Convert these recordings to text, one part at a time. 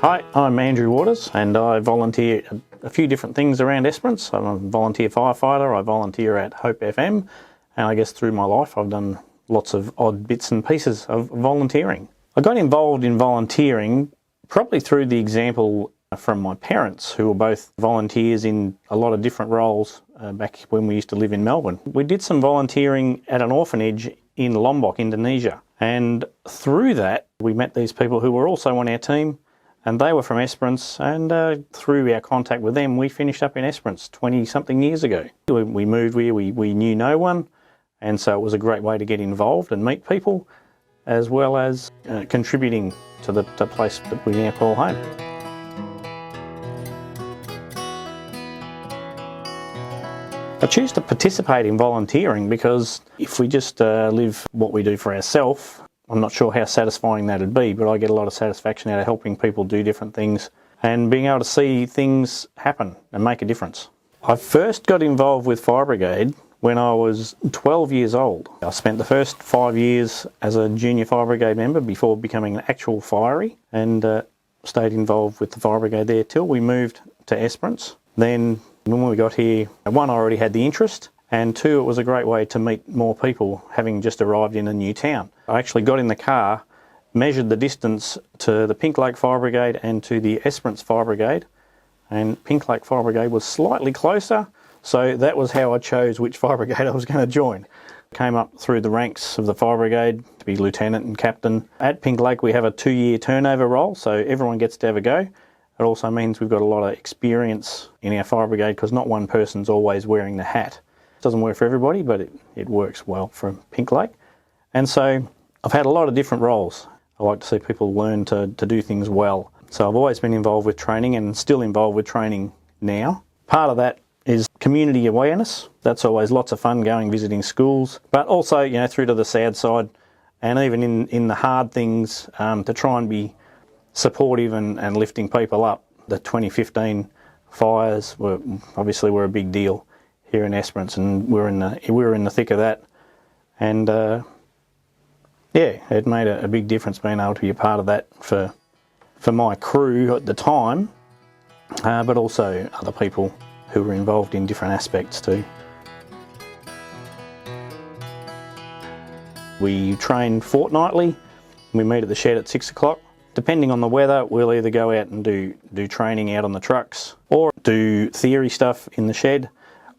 Hi, I'm Andrew Waters and I volunteer a few different things around Esperance. I'm a volunteer firefighter, I volunteer at HopeFM, and I guess through my life I've done lots of odd bits and pieces of volunteering. I got involved in volunteering probably through the example from my parents, who were both volunteers in a lot of different roles back when we used to live in Melbourne. We did some volunteering at an orphanage in Lombok, Indonesia, and through that we met these people who were also on our team, and they were from Esperance, and through our contact with them we finished up in Esperance 20-something years ago. We moved here, we knew no one, and so it was a great way to get involved and meet people, as well as contributing to the place that we now call home. I choose to participate in volunteering because if we just live what we do for ourselves, I'm not sure how satisfying that'd be, but I get a lot of satisfaction out of helping people do different things and being able to see things happen and make a difference. I first got involved with Fire Brigade when I was 12 years old. I spent the first 5 years as a junior Fire Brigade member before becoming an actual firey, and stayed involved with the Fire Brigade there till we moved to Esperance. Then when we got here, one, I already had the interest, and two, it was a great way to meet more people having just arrived in a new town. I actually got in the car, measured the distance to the Pink Lake Fire Brigade and to the Esperance Fire Brigade, and Pink Lake Fire Brigade was slightly closer, so that was how I chose which Fire Brigade I was going to join. Came up through the ranks of the Fire Brigade to be Lieutenant and Captain. At Pink Lake we have a 2-year turnover role, so everyone gets to have a go. It also means we've got a lot of experience in our Fire Brigade because not one person's always wearing the hat. It doesn't work for everybody, but it works well for Pink Lake. And so I've had a lot of different roles. I like to see people learn to do things well. So I've always been involved with training and still involved with training now. Part of that is community awareness. That's always lots of fun, going visiting schools, but also, you know, through to the sad side and even in the hard things, to try and be supportive and lifting people up. The 2015 fires were a big deal here in Esperance, and we were in the thick of that, and yeah, it made a big difference being able to be a part of that for my crew at the time, but also other people who were involved in different aspects too. We train fortnightly. We meet at the shed at 6 o'clock. Depending on the weather, we'll either go out and do training out on the trucks, or do theory stuff in the shed,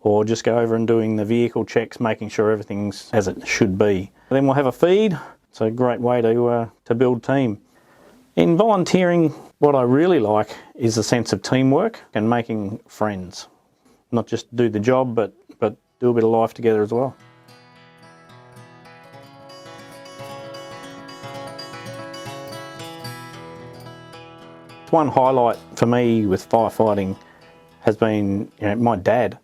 or just go over and doing the vehicle checks, making sure everything's as it should be. Then we'll have a feed. It's a great way to build team. In volunteering, what I really like is the sense of teamwork and making friends. Not just do the job, but do a bit of life together as well. One highlight for me with firefighting has been, you know, my dad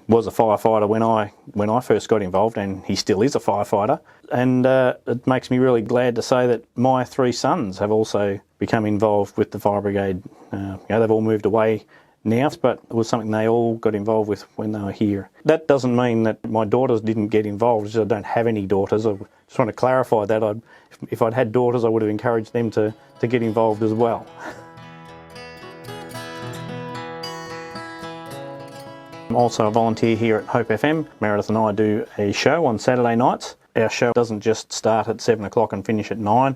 was a firefighter when I first got involved, and he still is a firefighter. And it makes me really glad to say that my 3 sons have also become involved with the Fire Brigade. You know, they've all moved away now, but it was something they all got involved with when they were here. That doesn't mean that my daughters didn't get involved. I don't have any daughters. I just want to clarify that. If I'd had daughters, I would have encouraged them to get involved as well. I'm also a volunteer here at HopeFM. Meredith and I do a show on Saturday nights. Our show doesn't just start at 7 o'clock and finish at 9.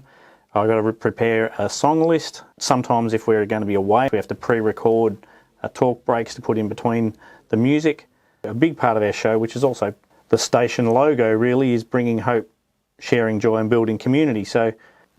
I've got to prepare a song list. Sometimes if we're going to be away, we have to pre-record talk breaks to put in between the music. A big part of our show, which is also the station logo really, is bringing hope, sharing joy and building community. So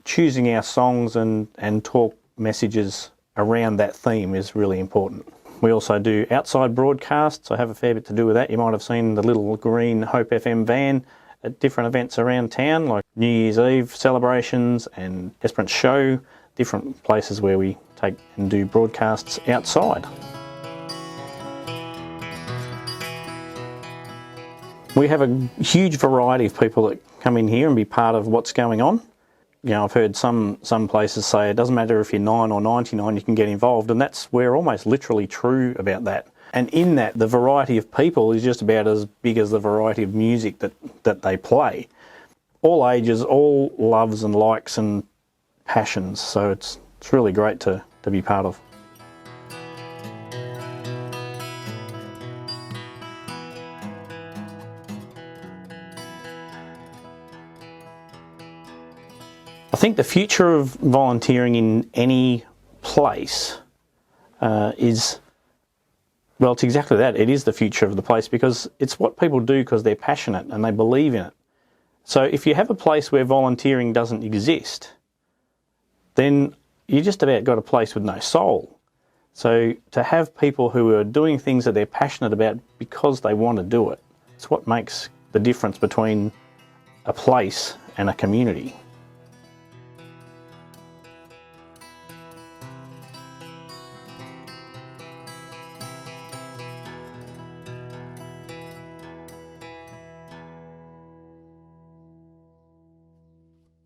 choosing our songs and talk messages around that theme is really important. We also do outside broadcasts. I have a fair bit to do with that. You might have seen the little green Hope FM van at different events around town, like New Year's Eve celebrations and Esperance Show, different places where we take and do broadcasts outside. We have a huge variety of people that come in here and be part of what's going on. You know, I've heard some places say it doesn't matter if you're 9 or 99, you can get involved, and we're almost literally true about that. And in that, the variety of people is just about as big as the variety of music that they play. All ages, all loves and likes and passions, so it's really great to to be part of. I think the future of volunteering in any place is, well, it's exactly that. It is the future of the place because it's what people do because they're passionate and they believe in it. So if you have a place where volunteering doesn't exist, then you just about got a place with no soul. So to have people who are doing things that they're passionate about because they want to do it, it's what makes the difference between a place and a community.